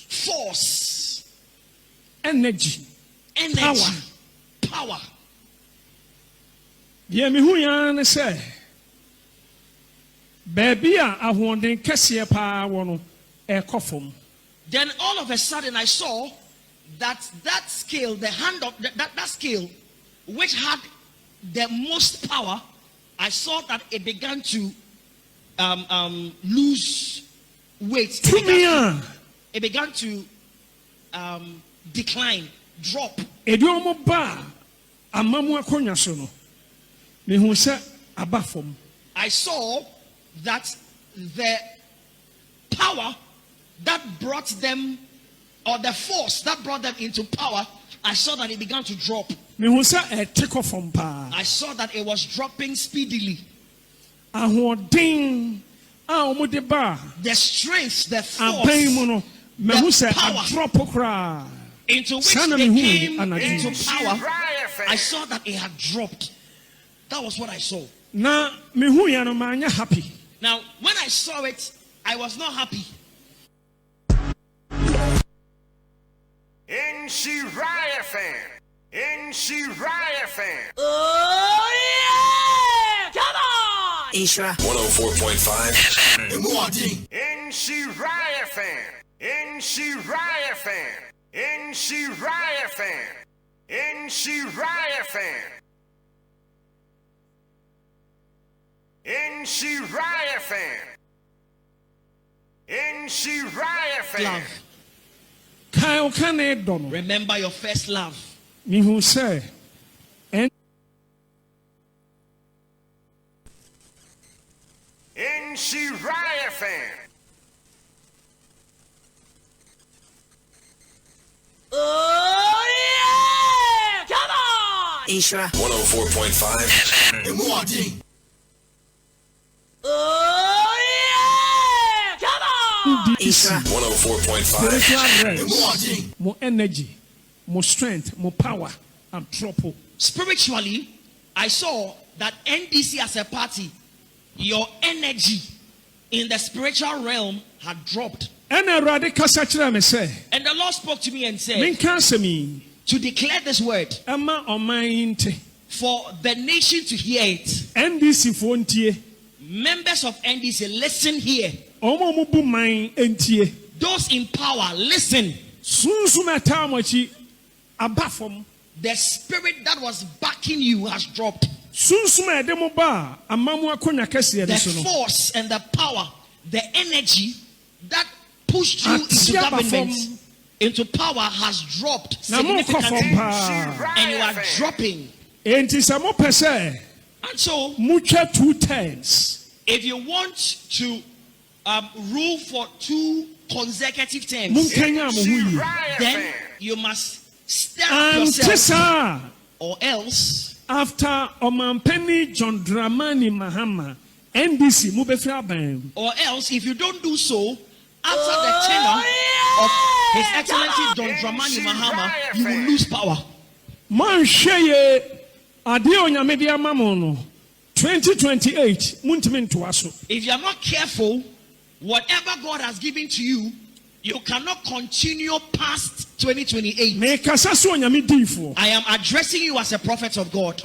force, energy, power. Ye me hu ya ne say baby a ahoden kese pa wo no e kofom. Then all of a sudden I saw that scale, the hand of that scale which had the most power, I saw that it began to lose weight. It began to decline, drop. Ediomo ba amamu akonya so no. Me hu se abafom. I saw that the power that brought them, or the force that brought them into power, I saw that it began to drop. I saw that it was dropping speedily. The strength, the force, the power into which they came into power, I saw that it had dropped. That was what I saw. Now, happy. Now, when I saw it, I was not happy. Nhyira fan. Nhyira fan. Oh yeah! Come on! Nhyira 104.5 FM. Nhyira fan. Nhyira fan. Nhyira fan. Nhyira fan. Nhyira fan. Nhyira fan. Remember your first love. Me who say, Nhyira fan. Oh yeah! Come on! Nhyira 104.5 FM. Oh yeah! Come on! Nhyira 104.5. More energy, more strength, more power, and trouble. Spiritually, I saw that NDC as a party, your energy in the spiritual realm had dropped. And the Lord spoke to me and said, to declare this word for the nation to hear it. NDC Members of NDC, listen here. Those in power, listen. The spirit that was backing you has dropped. The force and the power, the energy that pushed you into government, into power, has dropped significantly, and you are dropping. And so, if you want to rule for 2 consecutive terms, then you must stand yourself, or else. After Omanpenny John Dramani Mahama, NDC or else, if you don't do so, after the tenure of His Excellency John Dramani Mahama, you will lose power. Man sheye adio nyamedia mamono 2028 muntimin tuaso. If you are not careful, whatever God has given to you, you cannot continue past 2028. I am addressing you as a prophet of God.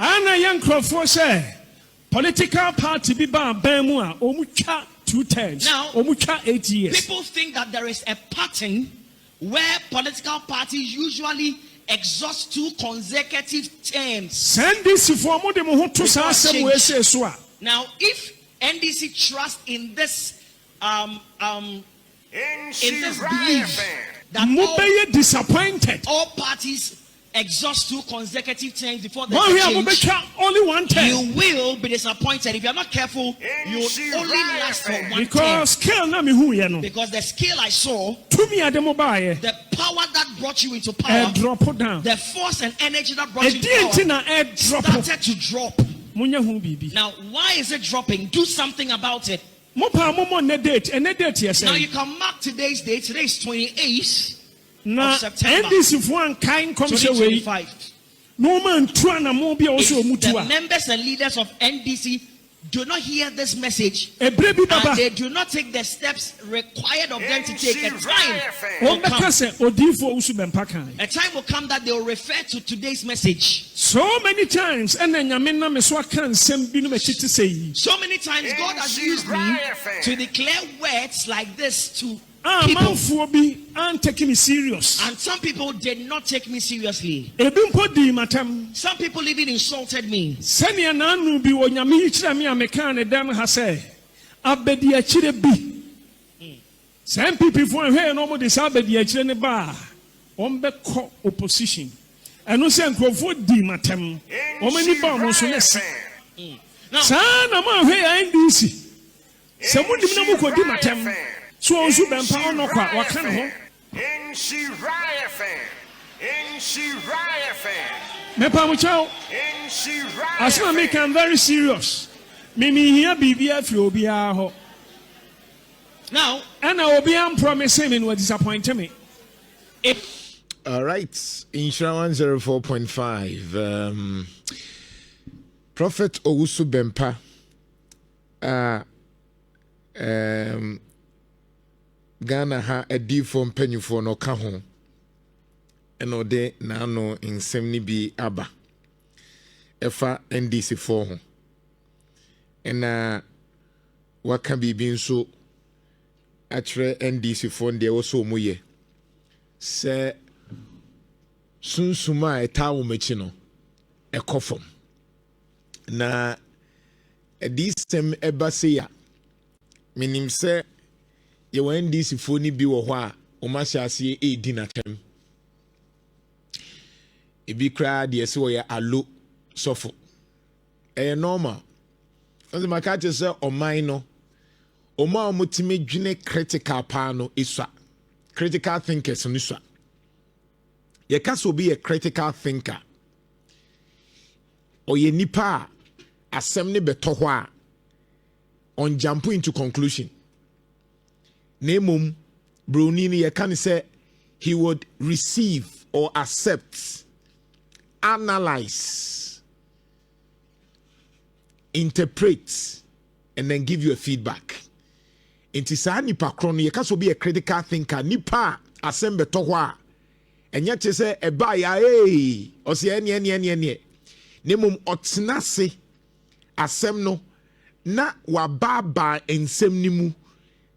Political party biba bemua omucha 2 terms. Now, omucha 8 years. People think that there is a pattern where political parties usually exhaust 2 consecutive terms. Now, if NDC trusts in this belief that all parties exhaust 2 consecutive terms before the change, only 1 term. You will be disappointed. If you are not careful, you will only last for 1 because term. Because the scale I saw, the power that brought you into power, the force and energy that brought you into power, started to drop. Now, why is it dropping? Do something about it. Now you can mark today's date. Today is 28th of September 2025. The members and leaders of NDC do not hear this message and they do not take the steps required of them to take, a time will come that they will refer to today's message. So many times so many times God has used me to declare words like this to people. And taking me serious. And some people did not take me seriously. Some people even insulted me. Some people opposition. And no say di matem. So also bempa ono kwa wakana ho Nhyira FM. Nhyira FM. Mepa mo chao. Asma make am very serious. Mimi here bibia fri obia ho. Now, and I obi am promise me no disappoint me. All right, Nhyira 104.5. Prophet Owusu Bempa. Ghana ha edi for mpanyufo no ka ho eno de na no nsem ni bi aba efa NDC for ho ena waka bibi nso atre NDC for de wo so mu ye se sunsuma eta wo machi no ekofom na edisem eba se ya minim se ye wen NDC for ni bi wo ho a o ma hyase e di na tem e bi kra de se wo ya alo sofo normal once makati se oman no o ma omutime dwene critical pa no iswa critical thinkers no iswa ye ka so be a critical thinker o ye nipa asem ne beto ho a on jump into conclusion. Nemum Brunini ye can say he would receive or accept, analyze, interpret, and then give you a feedback. Inti sa nipa krono ye kaso be a critical thinker nipa assemble tohwa and yet say e ba ya o se ene nemum otnase asem no na wa baba ensem nimu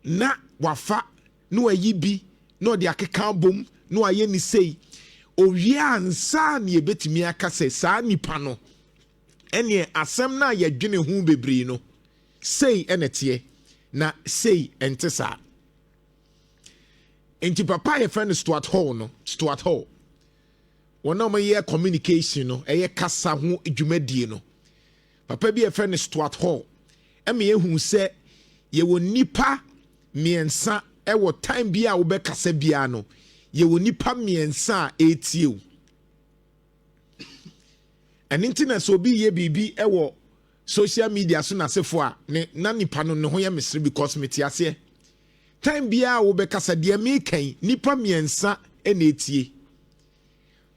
na wafa no ayibi no de akeka bom no aye ni sei owia ansa na yebetimi aka se sa nipa no ene asem na ye dwene hu bebri no sei enete na sei entesa enti papa ye friend Stuart Hall no Stuart Hall wona ma ye communication no eye kasa ho dwumadie no papa bi ye friend Stuart Hall eme ye hu se ye wo nipa miensa ewo time bia wo be kasa bia no ye wo nipa miensa etie and internet so bi ye bibi ewo social media so na sefo a ne na nipa no ne ho ye misiri because metiase time bia wo be kasa de me kan nipa miensa e na etie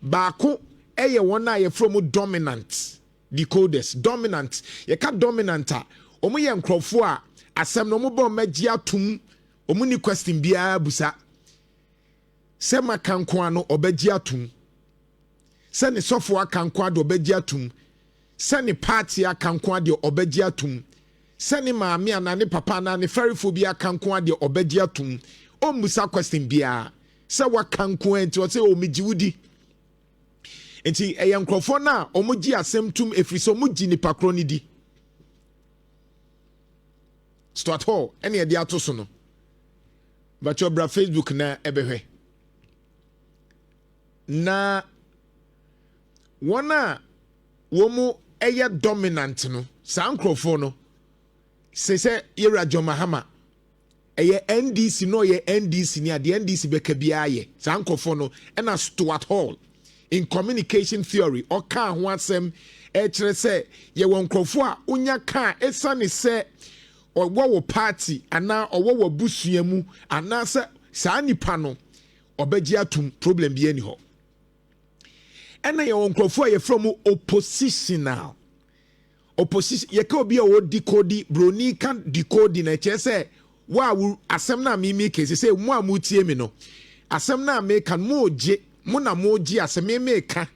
baako eye wona ye from dominant decoders dominant ye ka dominant a omo ye nkrofo a asem no mo bo magi atum omo ni question bia busa se makanko ano obagi atum se ne sofo akanko ade obagi atum se ne party akanko ade obagi atum se ne maami ana ne papa na ne ferifobia akanko ade obagi atum o musa question bia se wakanko enti o se o megiwudi enti eyankrofo na omo gi asem tum efriso omo gi ni pakro ni di Stuart Hall any ade atoso no but your bra Facebook na ebehwe na wona womu eye dominant no sankrofo no se Yera Jomahama eye NDC no ye NDC ni ade NDC beka bia ye sankrofo no na Stuart Hall in communication theory or kan ho asem e kire se ye wonkrofo a unya kan esane se or what party and now or what busuamu and now say sa nipa no obegia tum problem bi ani ho and na your nkrofo ye from oppositional opposition ye ka obi a wo decode broni kan decode na che say wa asem na me kesi say mo a mo tie me no asem na me kan mo je mo na mo je asem me ka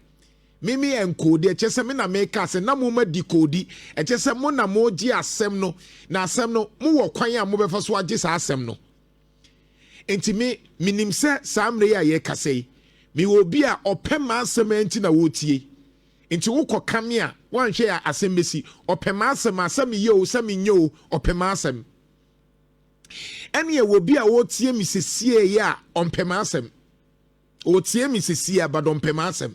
mimi encode che say me na me ka say na mo ma decode che say mo na mo je asem no na asem no mo wo kwan a mo be fa so age sa asem no enti me minim se samre ya ye ka say mi obi a opema asem enti na wo tie enti wo kokame a wan hwe ya asem besi opema asem ye o se me nye o opema asem ene wo bi a wo tie mi sesie ya ompema asem wo tie mi sesie ba dompema asem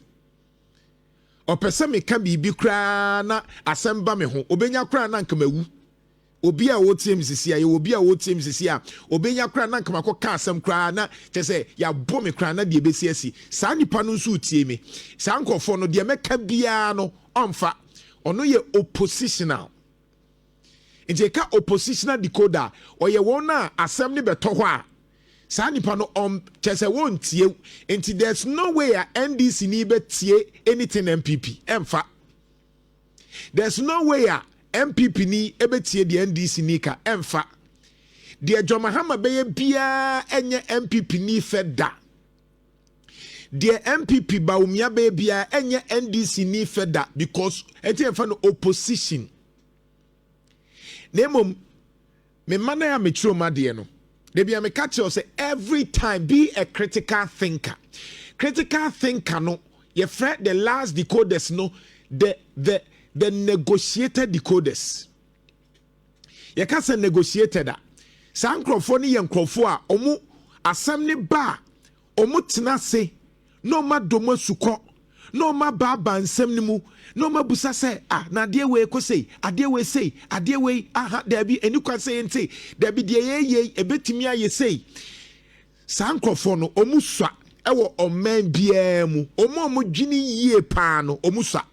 opese me ka bibi kra na asem ba me ho obenya kra na nka mawu obi a wo tie mi sesie ya obi a wo tie mi sesie a obenya kra na nka makoka asem kra na te se ya bo me kra na de besi asi saa nipa no nso tie me saa nkofo no de meka bia no omfa ono ye oppositional nti ka oppositional decoder oye wona asem ne beto ho a saa nipa no chese won tie nti there's no way a NDC ni be tie anything MPP emfa there's no way a MPP ni ebe tie the NDC ni ka emfa de Jomahama beye bia enye MPP ni feda de MPP baumia beye bia enye NDC ni feda because enti emfa no opposition Nemom me mana ya me chiro made no de bia me catch you say every time be a critical thinker no ye fret the last decoders no the negotiated decoders ye ka say negotiated a san krofo ni ye nkrofo a omu asem ni ba omu tena se no ma domo suko no ma ba nsem ni mu no ma busa say na de we ko say ade we say ade we aha there be eni kwa say ente there be de ye ebetimi aye say sankrofo no omusua ewo oman bia mu omo dwini yie pa no omusua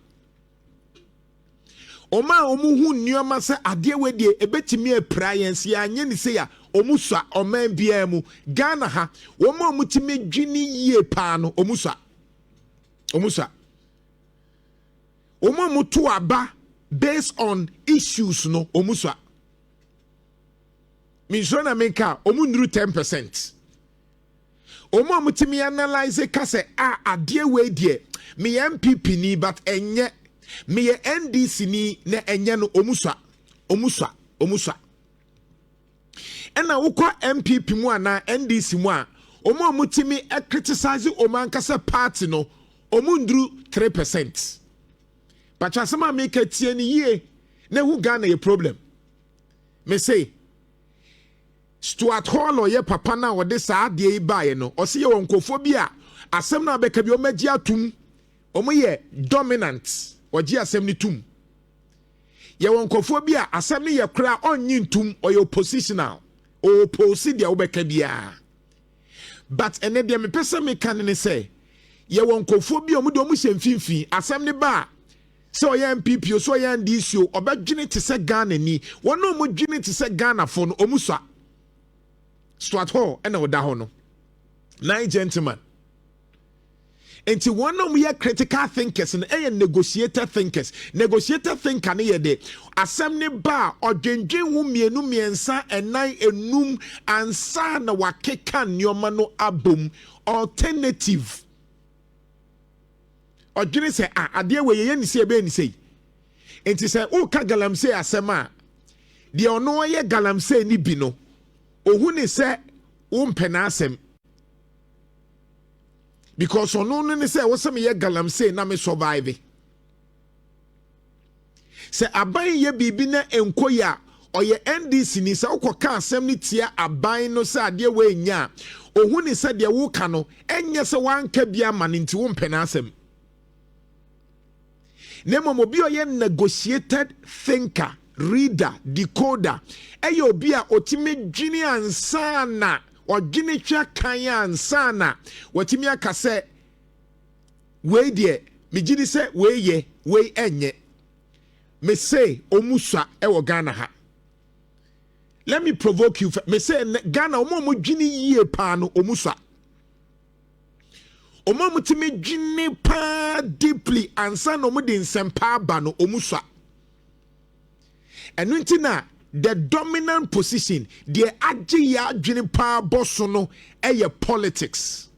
oma omu hu nneoma say ade we de ebetimi apra yense anye ni say ya omusua oman bia mu Ghana ha omo timi dwini yie pa no omusua mutu aba based on issues no omuswa minjona menka omunuru 10% mutimi analyze kase adie we die me MPP ni but enye me NDC ni na enye no omuswa ena wukọ MPP mu ana NDC mu a mutimi criticize omankasa party no omunduru 3%. But asama make a tieni ye ne who Ghana a problem. Me say Stuart Hall or ye papa na or this ade bae no or see your onkophobia asem na beka bi omaji atum omo ye dominant or ji asem ni tum ye onkophobia asem ni ye kra onyi ntum or ye oppositional or opposi dia obeka bia but ene dia me pesa me kan ne say ye onkophobia omo do omo hemfimfi asem ni ba so ya MPP so ya NDC obadwene te se Ghana ni wono mo dwene te se Ghana fo no omuswa Stuart Hall ena oda ho no nine gentlemen enti wono mo ya critical thinkers na negotiator thinkers thinker ne ye de asem ne ba odwendwen hu mienu miensa enan enum ansa na wakeka nneoma no abom alternative odwene se ade we ye ni se ebe ni sei enti se o ka galamsey asema de ono ye galamsey ni bi no ohu ni se o mpena asem because ono no ni se wo se me ye galamsey na me survive se aban ye bibi na enkoya oye NDC ni se ukoka asem ni tia aban no se ade we nya ohu ni se de wo ka no enye se wanka bia ma nti wo mpena asem Nemo obi oye negotiated thinker, reader, decoder. Eyo obi a otime dwini ansana, o dwini twa kan ansana. Watimi aka se we de me gidi se we ye, we enye. Me say omusa ewo Ghana ha. Let me provoke you. Me say Ghana omo dwini yie pa no omusa. Omo mutimi dwini pa deeply ansa no mo de nsempa ba no omuswa and untina the dominant position the agye ya adwene pa boso no eye politics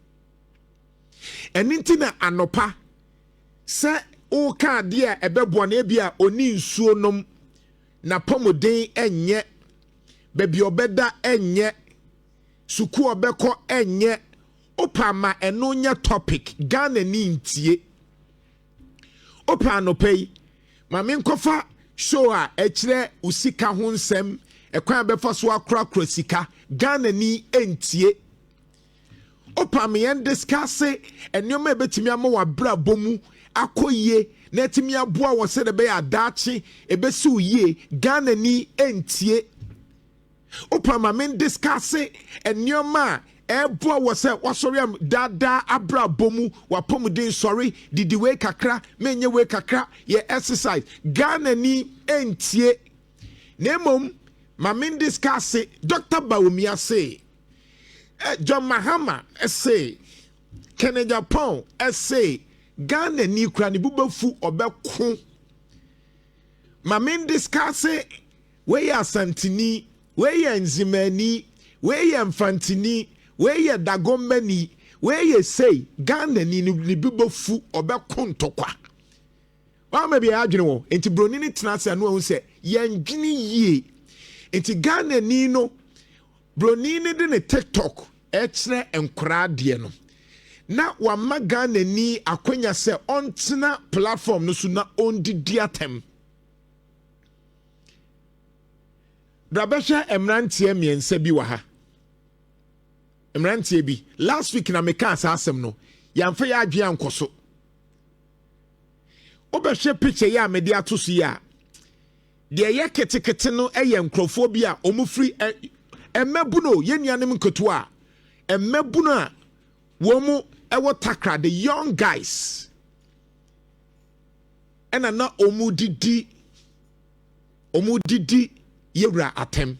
and untina anopa se o ka de ebebo na bia oni nsuo nom na pomoden enye baby obeda enye suku obeko enye opama eno nya topic Ghana ni ntie opa no pay mame nkofa show a ekire usika ho nsem ekwan befa so akra sika Ghana ni entie opa me yen discuss enoma ebetimi ama wa bra bomu akoye na etimi aboa wo se de be adachi ebesi uye Ghana ni entie opa mame discuss enoma eboa wo se wasori am dada abra bomu wapomuden sorry didi we kakra menye we kakra ye exercise Ghana ni entie nemom mame discuss Dr. Bawumia say John Mahama say Kennedy Japan say Ghana ni kura ni bubafu obeko mame discuss we ya santini we ya nzimani we ya mfantini we ye dagomani we ye say Ghana ni bibofu obeko ntokwa wa ma bia adwene wo enti broni ni tenase anu hu se yendwene yie enti Ghana ni no broni ni de ne TikTok ekire enkora de no na wa ma Ghana ni akwanya se ontena platform no so na ondidi atem drabesha emrantie miensa bi wa ha emrantie bi last week na meka asasem no yamfa ya adwe ankoso obehwe picture ya mede atoso ya de ye ketekete no eye nkrofo bi a omufri emabuno yenuanem nkoto a emabuno a wo mu ewo takra the young guys ena na omudidi yewra atem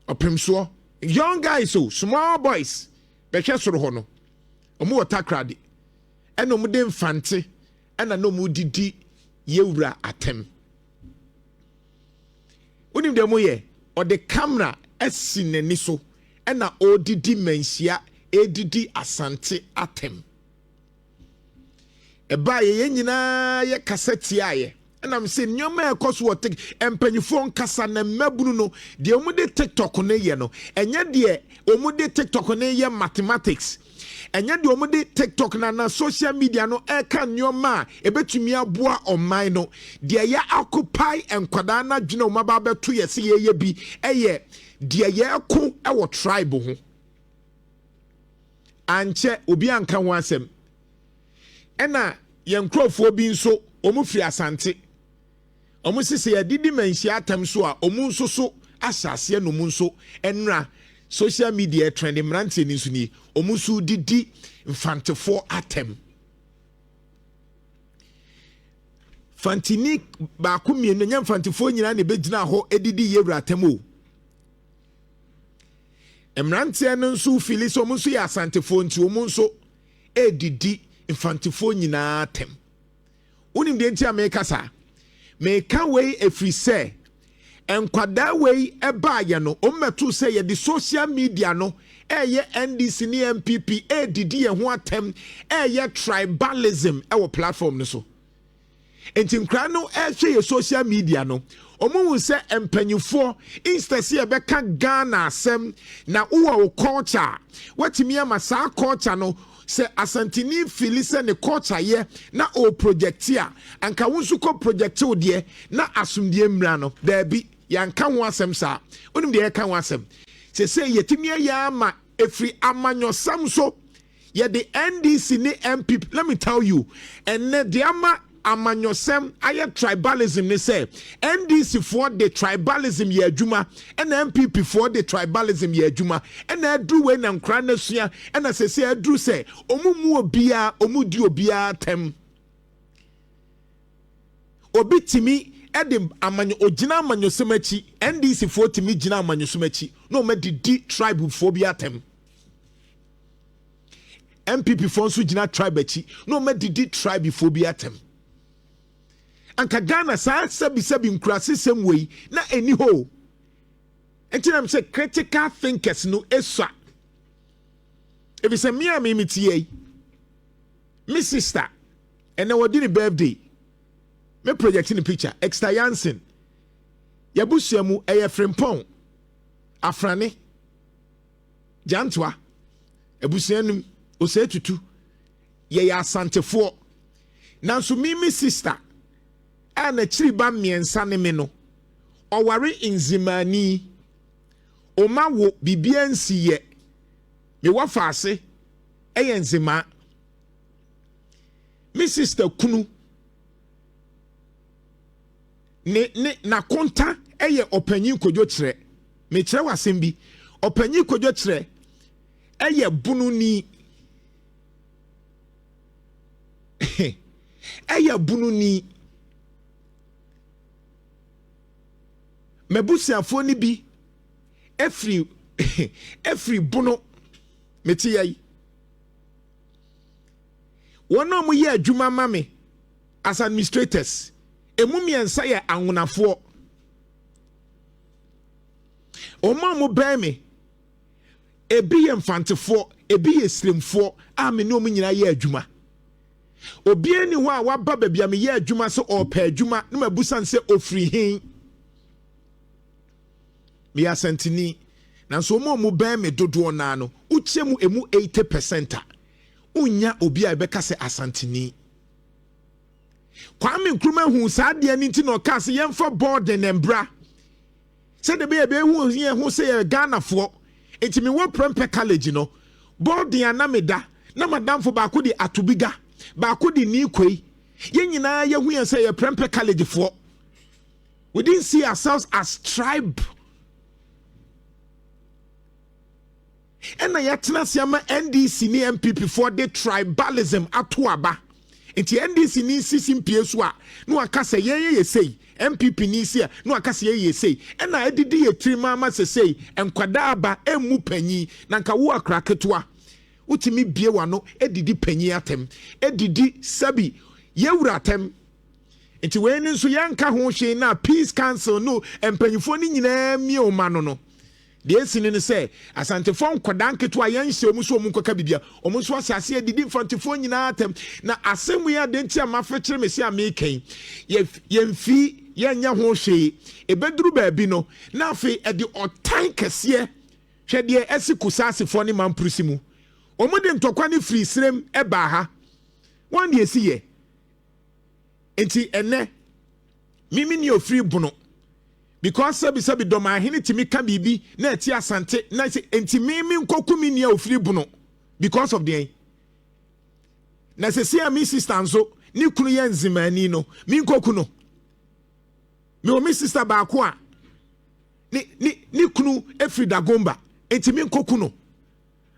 opemso young guys so small boys behwe soro ho no omu watakrade ena omu de mfante ena no mu didi yewura atem unim de mo ye o de camera esi nani so ena odidi manhia edidi asante atem eba ye nyina ye kaseti aye and I'm saying, no man cause what take and pennyphone cassa na mabunu no, the omude TikTok on ye no, and yet the omude TikTok on ye mathematics, and yet the omude TikTok na social media no can your ma a bet to me a boa on mine no, dear ya occupy and quadana jino mababa 2 years ye be a ye, dear ya ko our tribe and che ubianka wansem, and na young crow for being so omufri asante omusisi ya didi manhia atam so a omunso so asase no munso enra social media trend mrante ni so ni omusu didi mfantefo atem fantini ba ko mienu nya mfantefo nyina na begina ho edidi yewra atem o mrante no nso fili so omunso ya asantefo nti omunso edidi mfantefo nyina atem unim de ntia me kasa me ka we efri se enkwada we eba ye no ommetu se ye the social media no eye NDC ni MPP didi ye ho atem eye tribalism ewo platform no so enti nkra no ehwe ye social media no omu se empanyufo instance ye beka Ghana asem na wo culture watimi amasa culture no se asantini filise ne culture ye na o projectia anka wonsu ko projectio de na asumdie mra no da bi yanka ho asem sa onim de yanka ho asem se yetimi ya ama efri amanyosam so ye the NDC ni MPP let me tell you and the ama amanyosem aye tribalism ne say NDC for the tribalism ye adwuma and MPP for the tribalism ye adwuma and adru we na nkra na sua and say adru say omumu obia omudi obia tem obitimi edim amanyo ogina amanyosem achi NDC for timi gina amanyosem achi no me di tribe phobia tem MPP for so gina tribe achi no me di tribe phobia tem anka Ghana sa sabi nkura system way na eni ho enti na say critical thinkers no eswa if it's a me metie me sister and then we did birthday me projecting the picture extra Jansen yabusuamu eye frimpon afrane Jantuah ebusuanum ose tutu ye ya asantefo nanso me sister ana chiriba miensa ne me no oware inzimani oma wo bibia nsiye me wafaase eye nzima me sister kunu ne na konta eye opanyin kodwo kire me kire wasem bi opanyin kodwo kire eye bununi eye bununi mebusiafo ni bi every bunu meti yai wono mo ye adwuma mame as administrators emumiensa ye anwonafo omo mo beme ebi ye mfantefo ebi ye slemfo a me no mo nyina ye adwuma obi ani ho a waba babia me ye adwuma so opa adwuma no mabusan se ofri hin me asantini na so mo beme dodo na no uchemu emu 80% unya obi a beka se asantini Kwame Nkrumah hu saade ni nti no ka se yemfa board nembra se de be hu ye hu se ye Ghana fo enti me wo prempe college no board ya na meda na madamfo ba ko di atobiga ba ko di ni kwei ye nyina ye hu ye se ye prempe college fo we didn't see ourselves as tribe and na yatena siama NDC ni MPP for the tribalism atoaba enti NDC ni sisim piesu a no akasa ye sei MPP ni sia no akasa ye sei and na edidi ye trimama se sei enkwada aba emu panyi na nka wo akra ketoa utimi bie wano edidi panyi atem edidi sabi yewura atem enti we ni nso yanka ho hwe na peace council no empanyifo ni nyina mi o ma no de esini ne se asantefo nkoda nketo ayanhye omu so omu nkoka bibia omu so asase adidi mfantefo nyina atem na asemu ya de ntia mafekere mesi ameken yemfi yenya ho hwe ebeduru baabi no na afi ede otan kese hwede esikusasefo ne mampurusimu omu de ntokwa ne free srem eba ha wan de esiye enti ene mimi ni ofri bono because sabi doma hini timi ka bibi na eti asante na enti mimi nkokumi ni ofri buno because of the na se sia mi sister nso ni kunu ye nzimani no mi nkoku no mi o mi sister ba ko a ni kunu efri dagomba enti mi nkoku no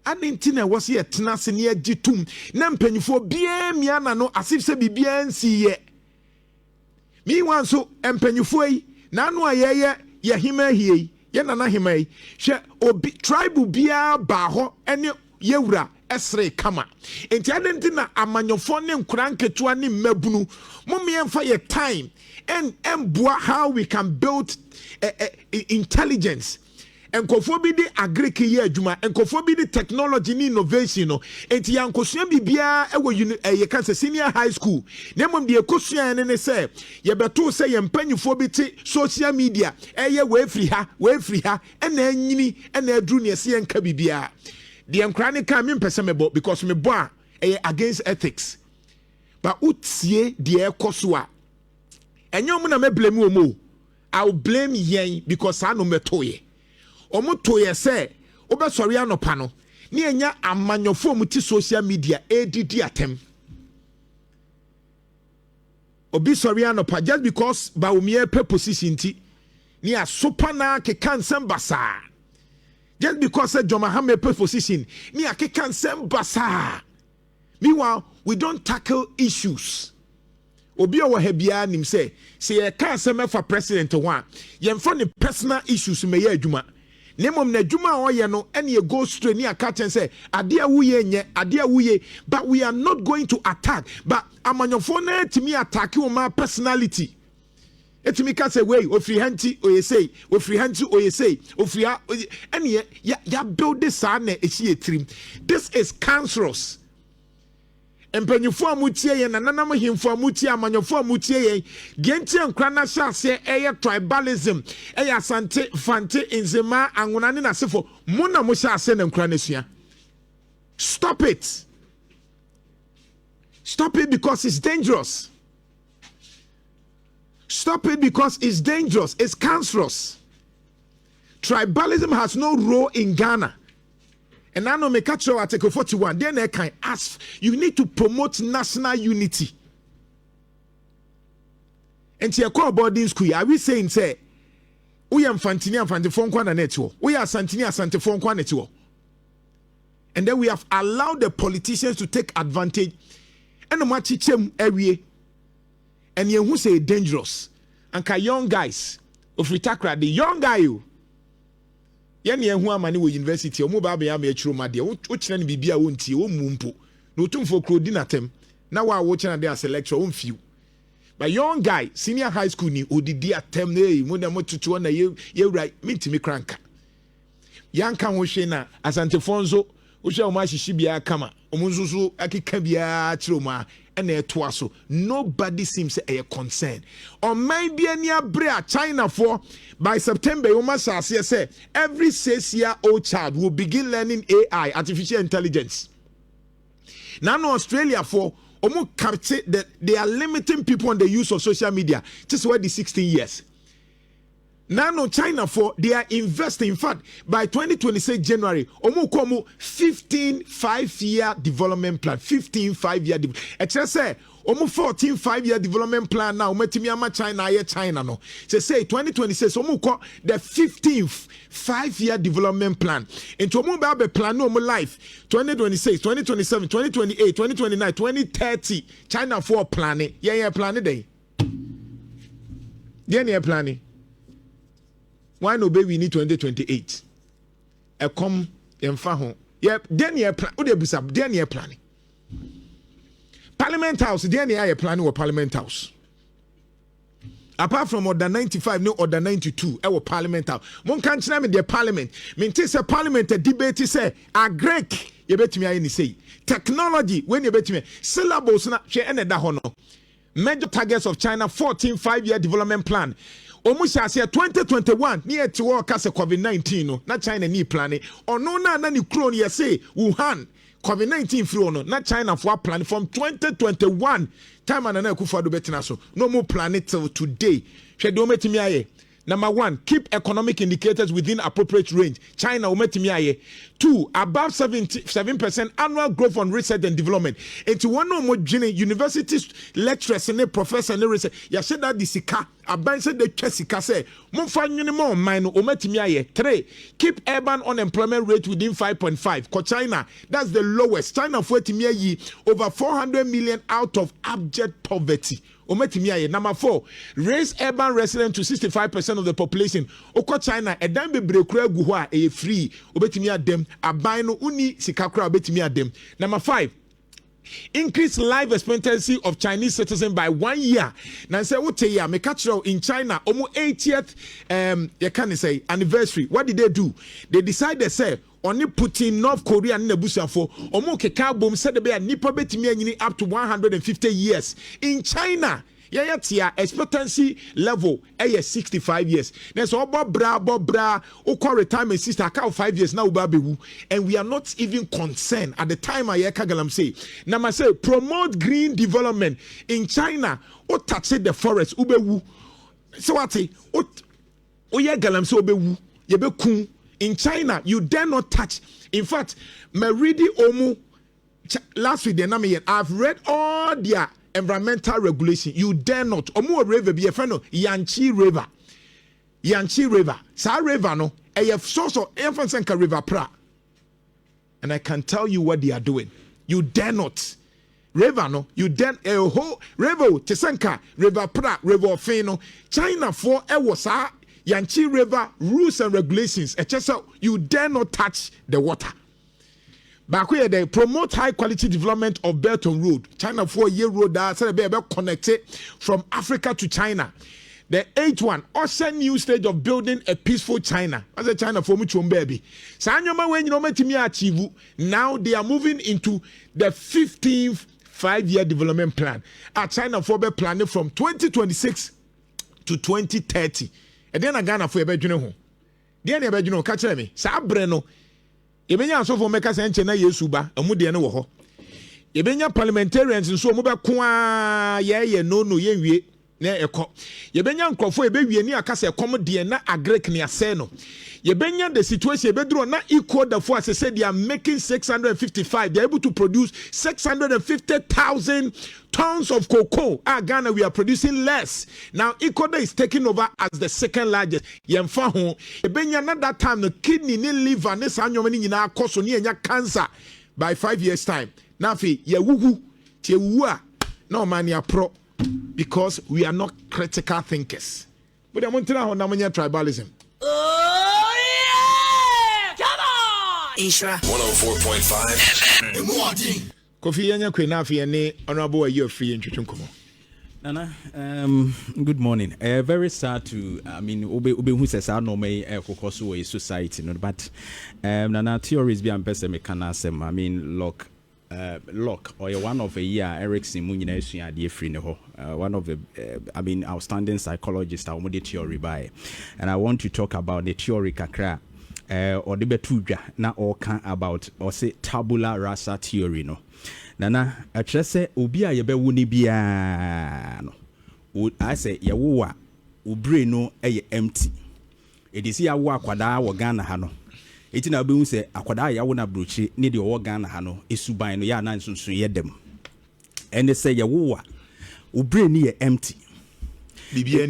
anenti na wo se ye tena se ne agitum na mpanyifo bia mia na no asif se bibia nsi ye mi wanso mpanyifo yi na anu ayeye ye hima hie ye nana hima yi hwe obi tribe bia ba ho ene yewura esre kama enti adenti na amanyofo ne nkura nketua ne mabunu momyemfa ye time and how we can build intelligence enkofo bi di agric ye adwuma enkofo bi di technology ni innovation no enti yankosua bibia ewo ye kan se senior high school nemom de ekosua ne se ye beto se ye mpanyufo bi ti social media eye we free ha ena anyini ena adru ne se yenka bibia de enkra ne kan me mpese mebo because me bo a against ethics but utie de ekoso a enyom na me blame omo I'll blame yen because I no metoye omuto ye se obesori anopa no ne enya amanyofo muti social media ADD atem obi sori anopa just because ba umie pe position ti ne asopa na kekan sembasa just because Joma ha me pe position ne akekan sembasa meanwhile we don't tackle issues obi owo ha bia nim se ye ka asem for president one ye mfa ne personal issues me ye adwuma Nemom na dwuma oye no ene ye go straight ni aka chen say ade awuye nye ade awuye, but we are not going to attack. But amanyofo na timi attack your personality. Etimi ka say wey ofri hanti oyesei ofri hanti oyesei ofri ene ya build this na echi etrim. This is cancerous. Empenyufo amutie ye na nanam himfo amutie amanyofo amutie ye genti ankra na hyase eye tribalism eye asante fante inzema anwona ne nasefo mo na mo hyase na nkra na sua. Stop it. Stop it because it's dangerous. Stop it because it's dangerous. It's cancerous. Tribalism has no role in Ghana. And I know me catch Article 41. Then I can ask, you need to promote national unity. And to your core boarding school, are we saying, say, we are Fantini and Fantifon network? We are Santini and Santifon network. And then we have allowed the politicians to take advantage. And no matter every and you who say dangerous. And young guys of Ritakra, the young guy you. Yeni who are money with university, or mobile be a true madia, which then be a won't you, mumpo. No tomb for crodinatem. Now I watching at their selection on few. But young guy, senior high school ni who did dear term day, when they want to one a year right, meet me crank. Young can wishena as Antifonso, which are my shibia kama, Omuzuzu, Akikabia, Truma. And so nobody seems a concern. Or maybe any brea China for by September, you must say every 6-year-old child will begin learning AI, artificial intelligence. Now, Australia for that they are limiting people on the use of social media. Just why the 16 years. Now, China for they are investing. In fact, by 2026 January, omu 15 5-year development plan. 15 5-year. Except say omu 14 5-year development plan now. Umetimiama China China no. Say 2026 omu the 15th 5-year development plan. Into omu ba plan no life 2026, 2027, 2028, 2029, 2030. China for planning. Yeah planning day. Yeah planning. Why no baby we need 2028? A come in home. Yep, then you plan. What do you say? Then you planning. Parliament House. Then you planning or Parliament House. Apart from order 95, no order 92. Our Parliament House. One can't name the Parliament. Mean a Parliament a debate say a Greek. You bet me I say technology. When you bet me syllables na she ended that hono. Major targets of China 14 5-year development plan. Almost as 2021 near to work as a COVID-19 no not China ni planning or no na ni crone you say Wuhan COVID-19 free no not China for plan from 2021 time and na kufa do betina so no more plan till today. She do metimi aye. Number 1, keep economic indicators within appropriate range. China umetimi aye. 2, above 7% annual growth on research and development. Into one no more universities lecturers and professors and research. Ya said that the sika aban said the chesika say monfa nyune mo man umetimi aye. 3, keep urban unemployment rate within 5.5. For China, that's the lowest. China for timi over 400 million out of abject poverty. Number 4, raise urban residents to 65% of the population. Oko China, a damn be breakura guhua a free. Obetimia dem, a bino uni sikakra obetimia dem. Number 5, increase life expectancy of Chinese citizens by 1 year. Now say what ya me catch in China almost 80th you can say anniversary. What did they do? They decided say only Putin North Korea and Nebusa for omo keka bom said be a nipa betimi anyini up to 150 years in China. Yeah, expectancy level 65 years. There's all bra oko retirement sister account 5 years now babewu, and we are not even concerned at the time I kagalam say. Now say promote green development in China. O touch the forest ubewu. So what say? O ye galam so ubewu yebe kun. In China, you dare not touch. In fact, Meridi Omu last week I've read all their environmental regulation. You dare not. Omu river be a friend of Yanchi River. Sa river no. A source of influence river pra. And I can tell you what they are doing. You dare not. River no. You dare a whole river Tesenka river pra river Feno. China for was Yangtze River rules and regulations. You dare not touch the water. Back where they promote high quality development of Belt and Road. China 4-year road that be connected from Africa to China. The 8th one, also new stage of building a peaceful China. As a China for much baby. Now they are moving into the 15th 5-year development plan. At China for be planning from 2026 to 2030. And then Ghana for a bedroom home. Then a bedroom catch me. Sabreno. Yebenya so for make sense na Yesuba, amude ne wo ho. Yebenya parliamentarians nso mo be ko a ye no ye na ekọ. Yebenya nkrofo ebewie ni akase ekom de na agrek ne ase no. Yebenya the situation ebedro na equal the force say they are making 655. They are able to produce 650,000 tons of cocoa. Ghana we are producing less. Now Ecuador is taking over as the second largest. Yemfa ho ebenya na that time the kidney ni liver ne sanyoma ni nyina akoso ni enya cancer by 5 years time. Na fi ye wuhu tie wu a na man ya pro because we are not critical thinkers. But I want to know how tribalism. Oh yeah! Come on! Nhyira 104.5 FM. Kofi yanya kwena fi ene honorable ayo free ntwetwenkomo. Nana, good morning. Very sad to, ube who says I know me kokoso a society, no, but Nana theories be ambassador mechanism. Lock or one of a year Erickson Munina dear free one of the outstanding psychologists our theory by, and I want to talk about the theory kakra or the betuja na or can about or say tabula rasa theory no. Nana I just say ubia yebe wuni bia no. I say yawa ubre no empty. It is ya wa kwada wa Ghana hano. Iti na be say akwada ya wona brochi ne de owo na ha no esuban no ya na nsunsun ye dem ene say ye wo a brain ni empty bibi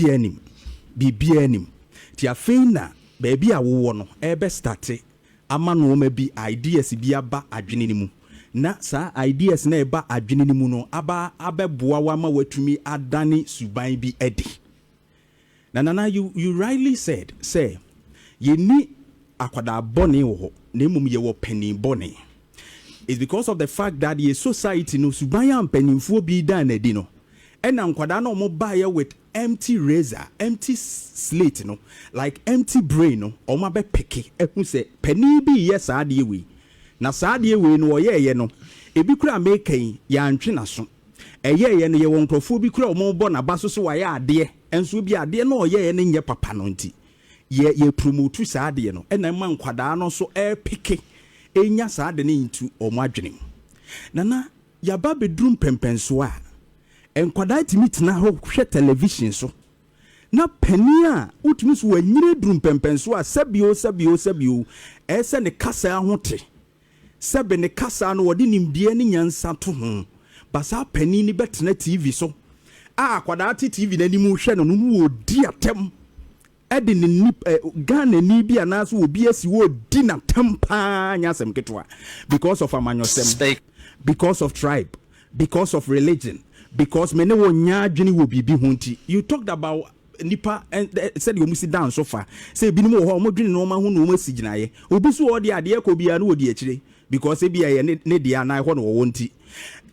anim ti afin na baby a wo no ebe start ama no ma bi ideas bi aba adwene ni mu na sa ideas na eba adwene ni mu no aba abeboa wa ma watumi adane suban bi edi na you rightly said say ye ni akwada boni wo na mum ye wo penny boni. It's because of the fact that the society no subaya pennyfo bi dan na di no and akwada no mo buy with empty razor, empty slate no, like empty brain no o ma be peke ehun say penny bi yes ade we na saade we no ye no ebi kura make ya antwe na so ye no ye won krofo bi kura o mo bo na baso so wa ya ade enso bi ade no ye ne nye papa no nti ye promote saade no ena ma nkwada no so peke enya saade ne into o mo adwene nana ya ba bedrum pempenso a enkwada timi tena ho hwe television so na pani a utumi so wanyire drum pempenso a sabio ese ne kasa ahote sebe ne kasa no wodi nimdie ne nyansa to ho basa pani ni betena TV so a kwada TV na ni mu hwe no no odi atem edi ni Ghana ni bia na so obi asi wo di na tempa nyasem ketwa because of amanyosem, because of tribe, because of religion, because many wo nya adwene wo bibi hunti. You talked about nipa and said you must down so far say bi no ho mo dwene no ma hu no ma siginaye obi so odi ade ko bia na odi akire because e bia ye ne dia na ho no wo nti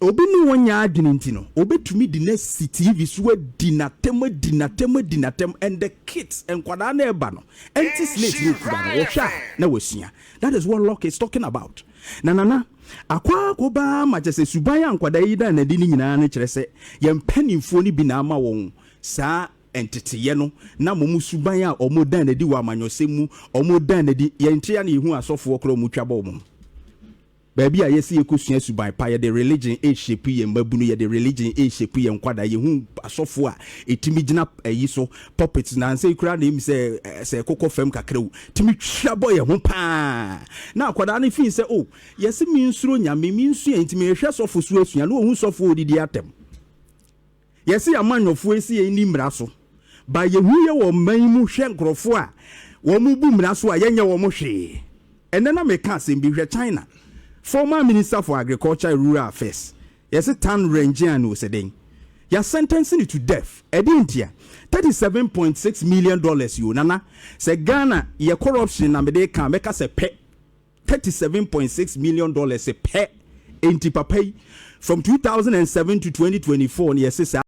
obi no wonya adwene nti no obetumi di na TV so dinatem and the kids and kwada na eba no empty slate no kuda no wo hwa na wasua. That is what Locke is talking about. Na akwa ko ba ma jese suban ankwada yi da na di ni nyina na kire se ye mpanimfo ni bi na ama won saa entity no na momu suban a omo dan na di wa amanyosemu omo dan na di ye ntia na ehu asofo okro mu twaba omo baby a yesi ekosua suban pa ye the religion e shape ye mbabunu ye the religion e shape ye nkwada ye hu asofo a etimi gina yi so puppets na nse kura na im se kokko fam kakrewu timi twabo ye ho pa na akwada na fin se oh yesi mi nsuro nyame mi nsu ye ntimi ehwe sofo so asua na ohun sofo odidi atem yesi amanyofo esi ye ni mra so ba ye hu ye wo man mu hwe nkrofo a wo mu bu mra so a ye nya wo mo hwe enena me ka se bi hwe China. Former Minister for Agriculture and Rural Affairs. Yes, a town ranger and was a ding. are sentencing you to death. Edintia, $37.6 million you nana. Se Ghana ye corruption na mede can make us a pet $37.6 million a pet. Enti pay from 2007 to 2024 yes